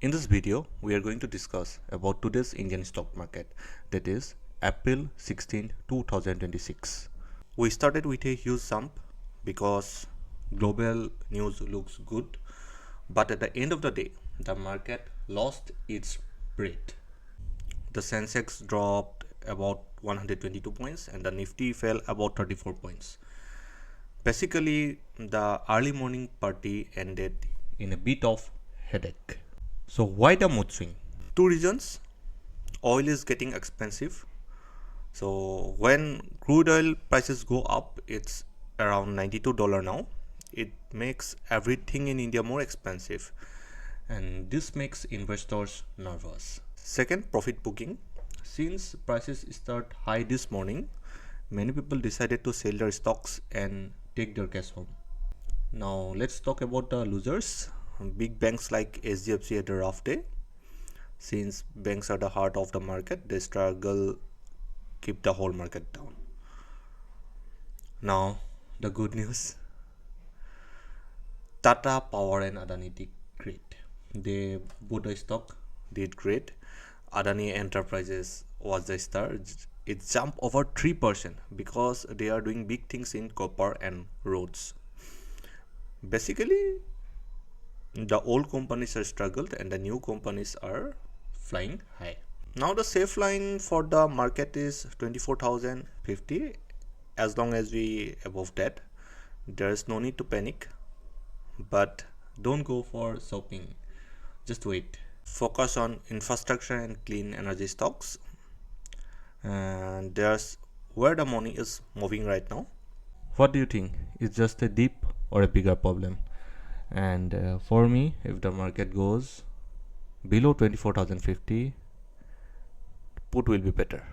In this video, we are going to discuss about today's Indian stock market, that is April 16, 2026. We started with a huge jump because global news looks good, but at the end of the day, the market lost its breath. The Sensex dropped about 122 points and the Nifty fell about 34 points. Basically, the early morning party ended in a bit of headache. So why the mood swing? Two reasons. Oil is getting expensive. So when crude oil prices go up, it's around $92 now. It makes everything in India more expensive. And this makes investors nervous. Second, profit booking. Since prices start high this morning, many people decided to sell their stocks and take their cash home. Now let's talk about the losers. Big banks like HDFC had a rough day. Since banks are the heart of the market, they struggle keep the whole market down. Now the good news. Tata Power and Adani did great. They both the stock did great. Adani Enterprises was the star. It jumped over 3% because they are doing big things in copper and roads. Basically, the old companies are struggled and the new companies are flying high. Now the safe line for the market is 24,050. As long as we above that, there is no need to panic, but don't go for shopping. Just wait. Focus on infrastructure and clean energy stocks, and there's where the money is moving right now. What do you think? Is just a dip or a bigger problem? And for me, if the market goes below 24,050, put will be better.